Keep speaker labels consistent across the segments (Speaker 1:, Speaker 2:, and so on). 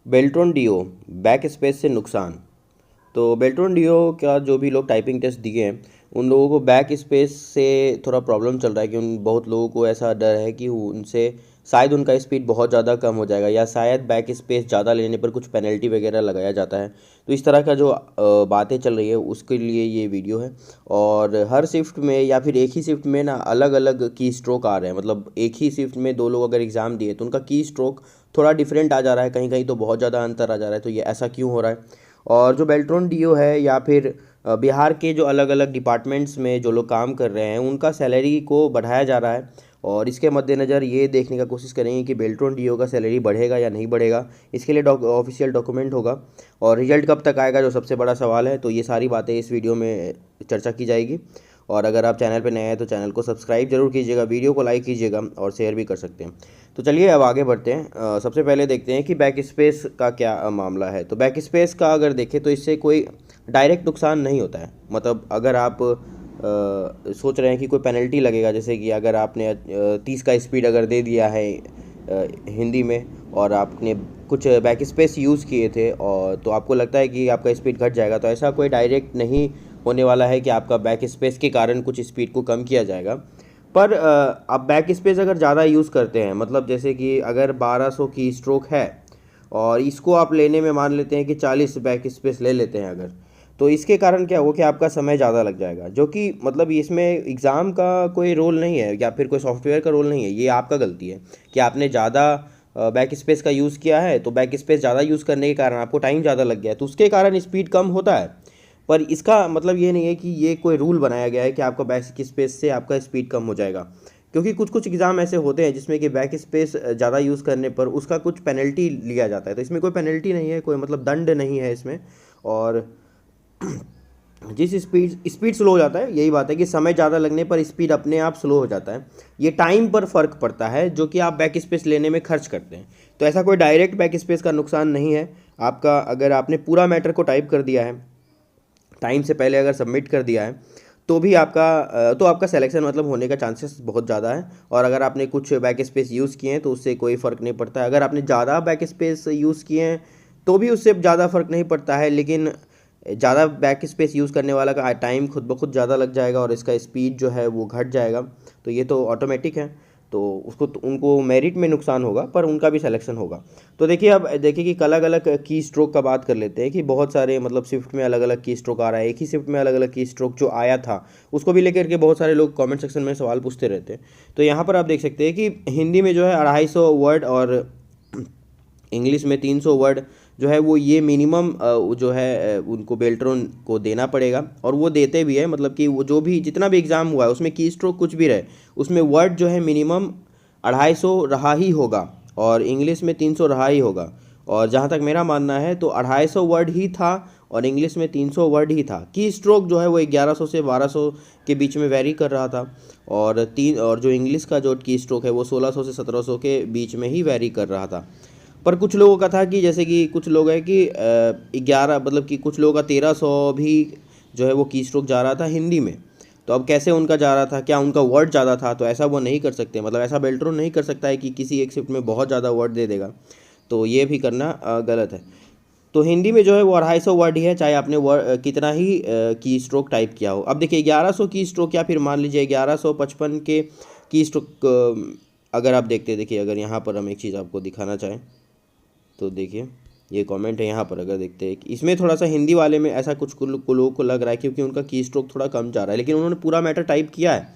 Speaker 1: Beltron do back space से नुकसान। तो बेल्ट्रॉन डीओ का जो भी लोग टाइपिंग टेस्ट दिए हैं उन लोगों को बैक स्पेस से थोड़ा प्रॉब्लम चल रहा है कि उन बहुत लोगों को ऐसा डर है कि उनसे शायद उनका स्पीड बहुत ज़्यादा कम हो जाएगा या शायद बैक स्पेस ज़्यादा लेने पर कुछ पेनल्टी वगैरह लगाया जाता है। तो इस तरह का जो बातें चल रही है उसके लिए ये वीडियो है। और हर शिफ्ट में या फिर एक ही शिफ्ट में ना अलग अलग की स्ट्रोक आ रहे हैं, मतलब एक ही शिफ्ट में दो लोग अगर एग्ज़ाम दिए तो उनका की स्ट्रोक थोड़ा डिफरेंट आ जा रहा है, कहीं कहीं तो बहुत ज़्यादा अंतर आ जा रहा है। तो ये ऐसा क्यों हो रहा है? और जो बेल्ट्रॉन डीओ है या फिर बिहार के जो अलग अलग डिपार्टमेंट्स में जो लोग काम कर रहे हैं उनका सैलरी को बढ़ाया जा रहा है। और इसके मद्देनज़र ये देखने का कोशिश करेंगे कि बेल्ट्रॉन डीओ का सैलरी बढ़ेगा या नहीं बढ़ेगा। इसके लिए ऑफिशियल डॉक्यूमेंट होगा और रिजल्ट कब तक आएगा जो सबसे बड़ा सवाल है। तो ये सारी बातें इस वीडियो में चर्चा की जाएगी। और अगर आप चैनल पर नए हैं तो चैनल को सब्सक्राइब जरूर कीजिएगा, वीडियो को लाइक कीजिएगा और शेयर भी कर सकते हैं। तो चलिए अब आगे बढ़ते हैं। सबसे पहले देखते हैं कि बैक स्पेस का क्या मामला है। तो बैक स्पेस का अगर देखें तो इससे कोई डायरेक्ट नुकसान नहीं होता है। मतलब अगर आप सोच रहे हैं कि कोई पेनल्टी लगेगा, जैसे कि अगर आपने 30 का स्पीड अगर दे दिया है हिंदी में और आपने कुछ बैक स्पेस यूज़ किए थे और तो आपको लगता है कि आपका स्पीड घट जाएगा, तो ऐसा कोई डायरेक्ट नहीं होने वाला है कि आपका बैक स्पेस के कारण कुछ स्पीड को कम किया जाएगा। पर आप बैक स्पेस अगर ज़्यादा यूज़ करते हैं, मतलब जैसे कि अगर 1200 की स्ट्रोक है और इसको आप लेने में मान लेते हैं कि 40 बैक स्पेस ले लेते हैं अगर, तो इसके कारण क्या हो कि आपका समय ज़्यादा लग जाएगा, जो कि मतलब इसमें एग्ज़ाम का कोई रोल नहीं है या फिर कोई सॉफ्टवेयर का रोल नहीं है। ये आपका गलती है कि आपने ज़्यादा बैक स्पेस का यूज़ किया है, तो बैक स्पेस ज़्यादा यूज़ करने के कारण आपको टाइम ज़्यादा लग गया है, तो उसके कारण स्पीड कम होता है। पर इसका मतलब ये नहीं है कि ये कोई रूल बनाया गया है कि आपका बैक स्पेस से आपका स्पीड कम हो जाएगा। क्योंकि कुछ कुछ एग्ज़ाम ऐसे होते हैं जिसमें कि बैक स्पेस ज़्यादा यूज़ करने पर उसका कुछ पेनल्टी लिया जाता है। तो इसमें कोई पेनल्टी नहीं है, कोई मतलब दंड नहीं है इसमें। और जिस स्पीड स्पीड स्लो हो जाता है, यही बात है कि समय ज़्यादा लगने पर स्पीड अपने आप स्लो हो जाता है। ये टाइम पर फ़र्क पड़ता है जो कि आप बैक स्पेस लेने में खर्च करते हैं। तो ऐसा कोई डायरेक्ट बैक स्पेस का नुकसान नहीं है आपका। अगर आपने पूरा मैटर को टाइप कर दिया है, टाइम से पहले अगर सबमिट कर दिया है, तो भी आपका सिलेक्शन मतलब होने का चांसेस बहुत ज़्यादा है। और अगर आपने कुछ बैक स्पेस यूज़ किए हैं तो उससे कोई फ़र्क नहीं पड़ता है। अगर आपने ज़्यादा बैक स्पेस यूज़ किए हैं तो भी उससे ज़्यादा फ़र्क नहीं पड़ता है, लेकिन ज़्यादा बैक स्पेस यूज़ करने वाला का टाइम खुद ब खुद ज़्यादा लग जाएगा और इसका स्पीड जो है वो घट जाएगा। तो ये तो ऑटोमेटिक है, तो उसको तो उनको मेरिट में नुकसान होगा पर उनका भी सिलेक्शन होगा। तो देखिए, अब देखिए कि अलग अलग की स्ट्रोक का बात कर लेते हैं कि बहुत सारे मतलब शिफ्ट में अलग अलग की स्ट्रोक आ रहा है। एक ही शिफ्ट में अलग अलग की स्ट्रोक जो आया था उसको भी लेकर के बहुत सारे लोग कमेंट सेक्शन में सवाल पूछते रहते हैं। तो यहाँ पर आप देख सकते हैं कि हिंदी में जो है 250 वर्ड और इंग्लिश में 300 वर्ड जो है वो ये मिनिमम जो है उनको बेल्ट्रॉन को देना पड़ेगा। और वो देते भी है, मतलब कि वो जो भी जितना भी एग्ज़ाम हुआ है उसमें की स्ट्रोक कुछ भी रहे उसमें वर्ड जो है मिनिमम 250 रहा ही होगा और इंग्लिश में 300 रहा ही होगा। और जहाँ तक मेरा मानना है तो 250 वर्ड ही था और इंग्लिश में 300 वर्ड ही था। की स्ट्रोक जो है वो 1100 से 1200 के बीच में वेरी कर रहा था और जो इंग्लिश का जो की स्ट्रोक है वो 1600 से 1700 के बीच में ही वेरी कर रहा था। पर कुछ लोगों का था कि जैसे कि कुछ लोग है कि 11 मतलब कि कुछ लोगों का 1300 भी जो है वो की स्ट्रोक जा रहा था हिंदी में। तो अब कैसे उनका जा रहा था, क्या उनका वर्ड ज़्यादा था? तो ऐसा वो नहीं कर सकते, मतलब ऐसा बेल्ट्रॉन नहीं कर सकता है कि किसी एक शिफ्ट में बहुत ज़्यादा वर्ड दे देगा। तो ये भी करना गलत है। तो हिंदी में जो है वो 250 वर्ड ही है, चाहे आपने वर्ड कितना ही की स्ट्रोक टाइप किया हो। अब देखिए 1100 की स्ट्रोक या फिर मान लीजिए 1155 के की स्ट्रोक अगर आप देखते, देखिए अगर यहाँ पर हम एक चीज़ आपको दिखाना चाहें तो देखिए ये कमेंट है यहाँ पर, अगर देखते हैं कि इसमें थोड़ा सा हिंदी वाले में ऐसा कुछ लोगों को लग रहा है क्योंकि उनका की स्ट्रोक थोड़ा कम जा रहा है, लेकिन उन्होंने पूरा मैटर टाइप किया है।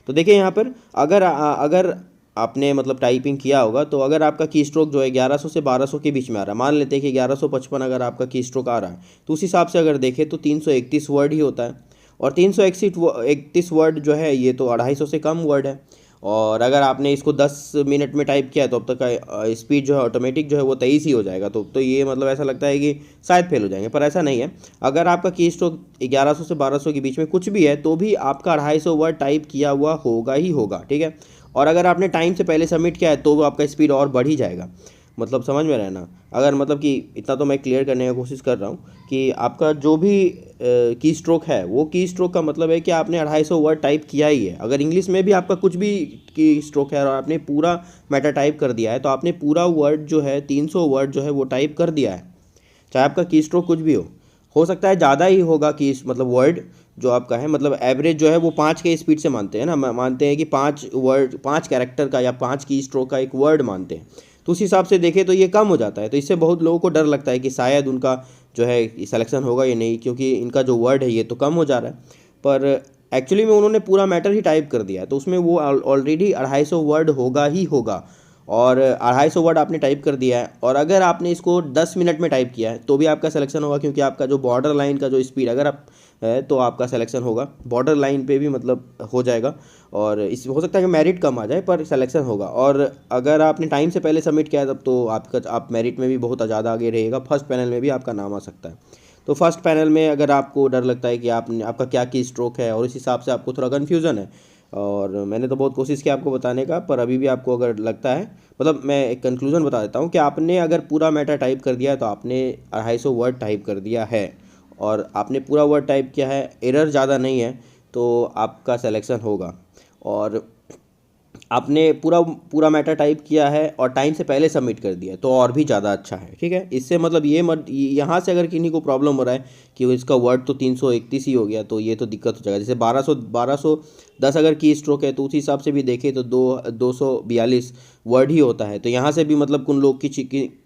Speaker 1: तो देखिए यहाँ पर अगर आपने मतलब टाइपिंग किया होगा तो अगर आपका की स्ट्रोक जो है 1100 से 1200 के बीच में आ रहा है, मान लेते हैं कि 1155 अगर आपका की स्ट्रोक आ रहा है, तो उस हिसाब से अगर देखें तो 331 वर्ड ही होता है। और 331 वर्ड जो है ये तो 250 से कम वर्ड है। और अगर आपने इसको 10 मिनट में टाइप किया तो अब तक का स्पीड जो है ऑटोमेटिक जो है वो 23 ही हो जाएगा। तो ये मतलब ऐसा लगता है कि शायद फेल हो जाएंगे, पर ऐसा नहीं है। अगर आपका की स्ट्रोक 1100 से 1200 के बीच में कुछ भी है तो भी आपका 250 वर्ड टाइप किया हुआ होगा ही होगा, ठीक है। और अगर आपने टाइम से पहले सबमिट किया है तो वो आपका स्पीड और बढ़ ही जाएगा। मतलब समझ में रहना। अगर मतलब कि इतना तो मैं क्लियर करने की कोशिश कर रहा हूँ कि आपका जो भी की स्ट्रोक है, वो की स्ट्रोक का मतलब है कि आपने 250 वर्ड टाइप किया ही है। अगर इंग्लिश में भी आपका कुछ भी की स्ट्रोक है और आपने पूरा मैटर टाइप कर दिया है, तो आपने पूरा वर्ड जो है 300 वर्ड जो है वो टाइप कर दिया है, चाहे आपका की स्ट्रोक कुछ भी हो सकता है ज़्यादा ही होगा की मतलब वर्ड जो आपका है, मतलब एवरेज जो है वो 5 के स्पीड से मानते हैं ना, मानते हैं कि 5 कैरेक्टर का या 5 की स्ट्रोक का एक वर्ड मानते हैं। तो उस हिसाब से देखें तो ये कम हो जाता है, तो इससे बहुत लोगों को डर लगता है कि शायद उनका जो है सिलेक्शन होगा या नहीं, क्योंकि इनका जो वर्ड है ये तो कम हो जा रहा है। पर एक्चुअली में उन्होंने पूरा मैटर ही टाइप कर दिया है, तो उसमें वो ऑलरेडी 250 वर्ड होगा ही होगा। और 250 वर्ड आपने टाइप कर दिया है, और अगर आपने इसको 10 मिनट में टाइप किया है तो भी आपका सिलेक्शन होगा, क्योंकि आपका जो बॉर्डर लाइन का जो स्पीड अगर आप है तो आपका सिलेक्शन होगा। बॉर्डर लाइन पे भी मतलब हो जाएगा, और इस हो सकता है कि मेरिट कम आ जाए पर सिलेक्शन होगा। और अगर आपने टाइम से पहले सबमिट किया है तब तो आप मेरिट में भी बहुत ज़्यादा आगे रहेगा, फर्स्ट पैनल में भी आपका नाम आ सकता है। तो फर्स्ट पैनल में अगर आपको डर लगता है कि आपका क्या की स्ट्रोक है और इस हिसाब से आपको थोड़ा कन्फ्यूज़न है, और मैंने तो बहुत कोशिश की आपको बताने का, पर अभी भी आपको अगर लगता है, मतलब मैं एक कंक्लूजन बता देता हूँ कि आपने अगर पूरा मैटर टाइप कर दिया है तो आपने 250 वर्ड टाइप कर दिया है, और आपने पूरा वर्ड टाइप किया है, एरर ज़्यादा नहीं है, तो आपका सिलेक्शन होगा। और आपने पूरा पूरा मैटर टाइप किया है और टाइम से पहले सबमिट कर दिया है तो और भी ज़्यादा अच्छा है, ठीक है। इससे मतलब ये मत, यहाँ से अगर किन्हीं को प्रॉब्लम हो रहा है कि इसका वर्ड तो 331 ही हो गया, तो ये तो दिक्कत हो जाएगा। जैसे 1210 अगर की स्ट्रोक है तो उस हिसाब से भी देखें तो 242 वर्ड ही होता है। तो यहाँ से भी मतलब कुछ लोग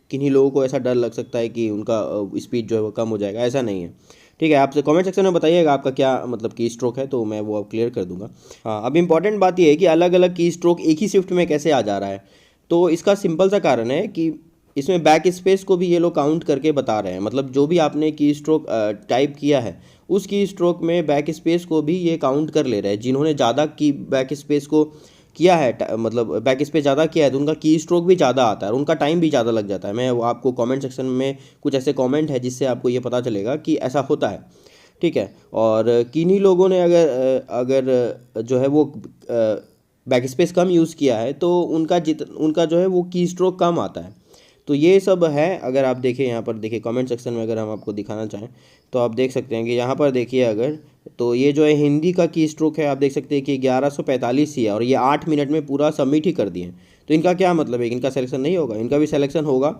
Speaker 1: किन्हीं लोगों को ऐसा डर लग सकता है कि उनका स्पीड जो है वो कम हो जाएगा, ऐसा नहीं है, ठीक है। आपसे कमेंट सेक्शन में बताइएगा आपका क्या मतलब की स्ट्रोक है, तो मैं वो अब क्लियर कर दूंगा। हाँ, अब इम्पॉर्टेंट बात ये है कि अलग अलग की स्ट्रोक एक ही शिफ्ट में कैसे आ जा रहा है। तो इसका सिंपल सा कारण है कि इसमें बैक स्पेस को भी ये लोग काउंट करके बता रहे हैं, मतलब जो भी आपने की स्ट्रोक टाइप किया है उस की स्ट्रोक में बैक स्पेस को भी ये काउंट कर ले रहे हैं। जिन्होंने ज़्यादा की बैक स्पेस को किया है, मतलब बैक स्पेस ज़्यादा किया है, तो उनका की स्ट्रोक भी ज़्यादा आता है और उनका टाइम भी ज़्यादा लग जाता है। मैं वो आपको कमेंट सेक्शन में कुछ ऐसे कमेंट है जिससे आपको ये पता चलेगा कि ऐसा होता है, ठीक है। और किन्हीं लोगों ने अगर जो है वो बैक स्पेस कम यूज़ किया है तो उनका जो है वो की स्ट्रोक कम आता है। तो ये सब है। अगर आप देखें यहाँ पर, देखिए कमेंट सेक्शन में अगर हम आपको दिखाना चाहें तो आप देख सकते हैं कि यहाँ पर देखिए अगर, तो ये जो है हिंदी का की स्ट्रोक है, आप देख सकते हैं कि 1145 ही है और ये 8 मिनट में पूरा सबमिट ही कर दिए। तो इनका क्या मतलब है, इनका सिलेक्शन नहीं होगा? इनका भी सिलेक्शन होगा।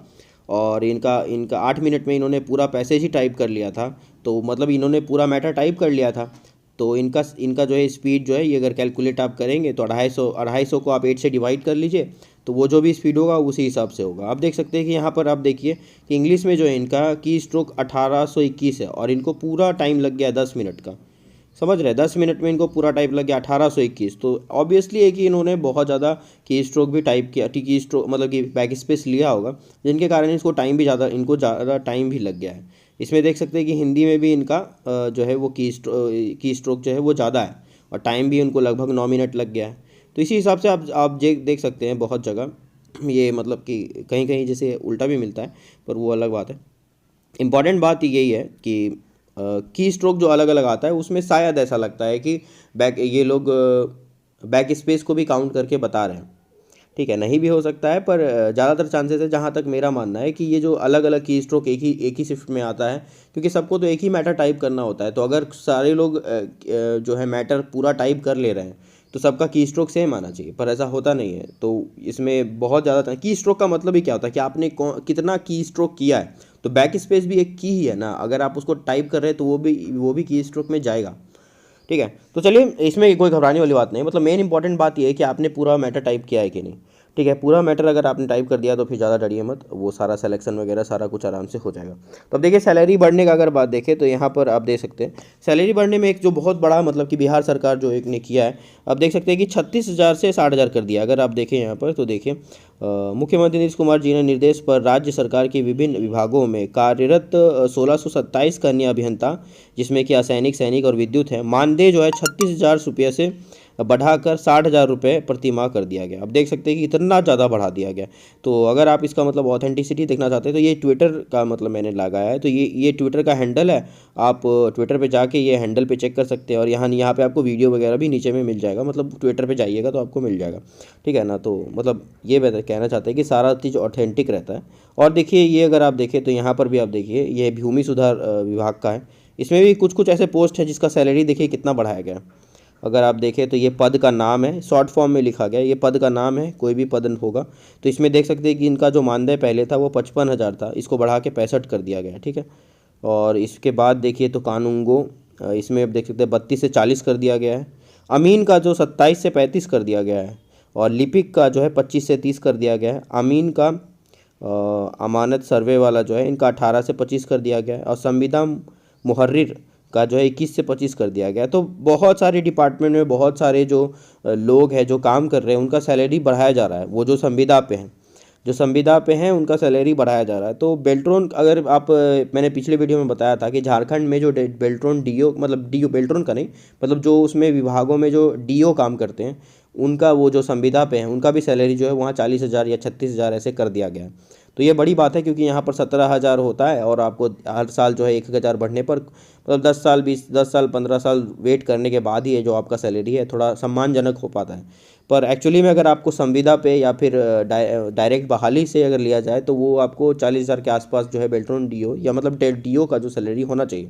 Speaker 1: और इनका इनका 8 मिनट में इन्होंने पूरा पैसेज ही टाइप कर लिया था, तो मतलब इन्होंने पूरा मैटर टाइप कर लिया था। तो इनका इनका जो है स्पीड जो है ये अगर कैलकुलेट आप करेंगे तो 250 को आप 8 से डिवाइड कर लीजिए, तो वो जो भी स्पीड होगा उसी हिसाब से होगा। आप देख सकते हैं कि यहाँ पर आप देखिए कि इंग्लिश में जो है इनका की स्ट्रोक 1821 है और इनको पूरा टाइम लग गया 10 मिनट का। समझ रहे हैं, 10 मिनट में इनको पूरा टाइप लग गया 1821। तो ऑब्वियसली है कि इन्होंने बहुत ज़्यादा की स्ट्रोक भी टाइप किया, की स्ट्रोक मतलब कि बैक स्पेस लिया होगा, जिनके कारण इसको टाइम भी ज़्यादा, इनको ज़्यादा टाइम भी लग गया है। इसमें देख सकते हैं कि हिंदी में भी इनका जो है वो की स्ट्रोक जो है वो ज़्यादा है और टाइम भी उनको लगभग 9 मिनट लग गया है। तो इसी हिसाब से आप देख सकते हैं बहुत जगह ये मतलब कि कहीं कहीं जैसे उल्टा भी मिलता है, पर वो अलग बात है। इम्पॉर्टेंट बात यही है कि की स्ट्रोक जो अलग अलग आता है उसमें शायद ऐसा लगता है कि ये लोग बैक स्पेस को भी काउंट करके बता रहे हैं, ठीक है। नहीं भी हो सकता है, पर ज़्यादातर चांसेस है, जहाँ तक मेरा मानना है, कि ये जो अलग अलग की स्ट्रोक एक ही शिफ्ट में आता है, क्योंकि सबको तो एक ही मैटर टाइप करना होता है। तो अगर सारे लोग जो है मैटर पूरा टाइप कर ले रहे हैं तो सबका की स्ट्रोक सेम आना चाहिए, पर ऐसा होता नहीं है। तो इसमें बहुत ज़्यादा की स्ट्रोक का मतलब ही क्या होता है कि आपने कितना की स्ट्रोक किया है। तो बैक स्पेस भी एक की ही है ना, अगर आप उसको टाइप कर रहे हैं तो वो भी की स्ट्रोक में जाएगा, ठीक है। तो चलिए, इसमें कोई घबराने वाली बात नहीं, मतलब मेन इंपॉर्टेंट बात ये है कि आपने पूरा मैटर टाइप किया है कि नहीं, ठीक है। पूरा मैटर अगर आपने टाइप कर दिया तो फिर ज़्यादा डरिए मत, वो सारा सिलेक्शन वगैरह सारा कुछ आराम से हो जाएगा। तो अब देखिए सैलरी बढ़ने का अगर बात देखें तो यहाँ पर आप देख सकते हैं सैलरी बढ़ने में एक जो बहुत बड़ा मतलब कि बिहार सरकार जो एक ने किया है, आप देख सकते हैं कि 36,000 से 60,000 कर दिया। अगर आप देखें यहाँ पर तो देखिए मुख्यमंत्री नीतीश कुमार जी ने निर्देश पर राज्य सरकार के विभिन्न विभागों में कार्यरत 1627 कन्या अभियंता, जिसमें कि असैनिक, सैनिक और विद्युत है, मानदेय जो है 36,000 रुपये से बढ़ाकर 60,000 रुपये प्रति माह कर दिया गया। अब देख सकते हैं कि इतना ज़्यादा बढ़ा दिया गया। तो अगर आप इसका मतलब ऑथेंटिसिटी देखना चाहते हैं तो ये ट्विटर का मतलब मैंने लगाया है, तो ये ट्विटर का हैंडल है। आप ट्विटर पे जाके ये हैंडल पे चेक कर सकते हैं, और यहाँ पे आपको वीडियो वगैरह भी नीचे में मिल जाएगा, मतलब ट्विटर पे जाइएगा तो आपको मिल जाएगा, ठीक है ना। तो मतलब ये कहना चाहते हैं कि सारा चीज़ ऑथेंटिक रहता है। और देखिए ये अगर आप देखें तो यहाँ पर भी आप देखिए ये भूमि सुधार विभाग का है। इसमें भी कुछ कुछ ऐसे पोस्ट है जिसका सैलरी देखिए कितना बढ़ाया गया है। अगर आप देखें तो ये पद का नाम है, शॉर्ट फॉर्म में लिखा गया, ये पद का नाम है, कोई भी पद होगा। तो इसमें देख सकते हैं कि इनका जो मानदेय पहले था वो 55,000 था, इसको बढ़ा के 65 कर दिया गया है, ठीक है। और इसके बाद देखिए तो कानूनगो, इसमें अब देख सकते हैं 32 से 40 कर दिया गया है। अमीन का जो 27 से 35 कर दिया गया है, और लिपिक का जो है 25 से 30 कर दिया गया है। अमीन का अमानत सर्वे वाला जो है इनका 18 से 25 कर दिया गया है। और संविदा मुहर्रिर का जो है 21 से 25 कर दिया गया है। तो बहुत सारे डिपार्टमेंट में बहुत सारे जो लोग हैं जो काम कर रहे हैं उनका सैलरी बढ़ाया जा रहा है। वो जो संविदा पे हैं, जो संविदा पे हैं उनका सैलरी बढ़ाया जा रहा है। तो बेल्ट्रॉन, अगर आप मैंने पिछले वीडियो में बताया था कि झारखंड में जो बेल्ट्रॉन डीओ, मतलब डीओ बेल्ट्रॉन का नहीं, मतलब जो उसमें विभागों में जो डीओ काम करते हैं उनका वो जो संविदा पे हैं उनका भी सैलरी जो है वहाँ 40,000 या 36,000 ऐसे कर दिया गया है। तो ये बड़ी बात है, क्योंकि यहाँ पर 17,000 होता है और आपको हर साल जो है 1,000 बढ़ने पर, मतलब 10 साल 15 साल वेट करने के बाद ही ये जो आपका सैलरी है थोड़ा सम्मानजनक हो पाता है। पर एक्चुअली में अगर आपको संविदा पे या फिर डायरेक्ट बहाली से अगर लिया जाए तो वो आपको 40,000 के आसपास जो है बेल्ट्रॉन डीओ या मतलब डीओ का जो सैलरी होना चाहिए।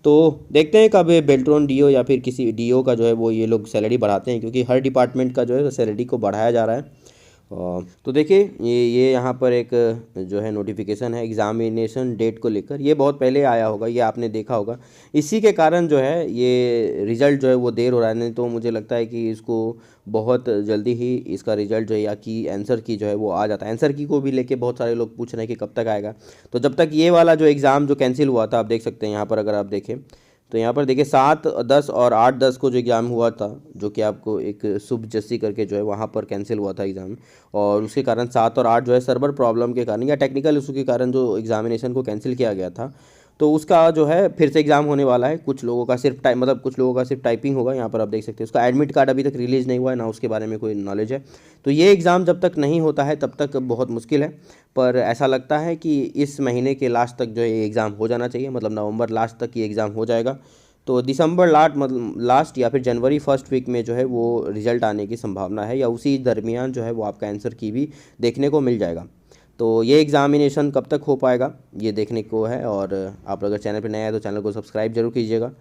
Speaker 1: तो देखते हैं कब ये बेल्ट्रॉन डीओ या फिर किसी डीओ का जो है वो ये लोग सैलरी बढ़ाते हैं, क्योंकि हर डिपार्टमेंट का जो है सैलरी को बढ़ाया जा रहा है। तो देखिए ये यहाँ पर एक जो है नोटिफिकेशन है एग्ज़ामिनेशन डेट को लेकर, ये बहुत पहले आया होगा, ये आपने देखा होगा। इसी के कारण जो है ये रिज़ल्ट जो है वो देर हो रहा है। नहीं तो मुझे लगता है कि इसको बहुत जल्दी ही इसका रिज़ल्ट जो है, या की आंसर की जो है वो आ जाता है। आंसर की को भी लेके बहुत सारे लोग पूछ रहे हैं कि कब तक आएगा। तो जब तक ये वाला जो एग्ज़ाम जो कैंसिल हुआ था, आप देख सकते हैं यहाँ पर, अगर आप देखें तो यहाँ पर देखिए 7, 10 और 8, 10 को जो एग्ज़ाम हुआ था, जो कि आपको एक शुभ जस्सी करके जो है वहाँ पर कैंसिल हुआ था एग्ज़ाम, और उसके कारण 7 और 8 जो है सर्वर प्रॉब्लम के कारण या टेक्निकल इशू के कारण जो एग्ज़ामिनेशन को कैंसिल किया गया था। तो उसका जो है फिर से एग्ज़ाम होने वाला है। कुछ लोगों का सिर्फ मतलब कुछ लोगों का सिर्फ टाइपिंग होगा। यहाँ पर आप देख सकते हैं उसका एडमिट कार्ड अभी तक रिलीज़ नहीं हुआ है, ना उसके बारे में कोई नॉलेज है। तो ये एग्ज़ाम जब तक नहीं होता है तब तक बहुत मुश्किल है। पर ऐसा लगता है कि इस महीने के लास्ट तक जो है ये एग्ज़ाम हो जाना चाहिए, मतलब नवंबर लास्ट तक ये एग्ज़ाम हो जाएगा। तो दिसंबर मतलब लास्ट या फिर जनवरी फर्स्ट वीक में जो है वो रिज़ल्ट आने की संभावना है, या उसी दरमियान जो है वो आपका आंसर की भी देखने को मिल जाएगा। तो ये एग्ज़ामिनेशन कब तक हो पाएगा ये देखने को है। और आप अगर चैनल पर नए आए तो चैनल को सब्सक्राइब जरूर कीजिएगा।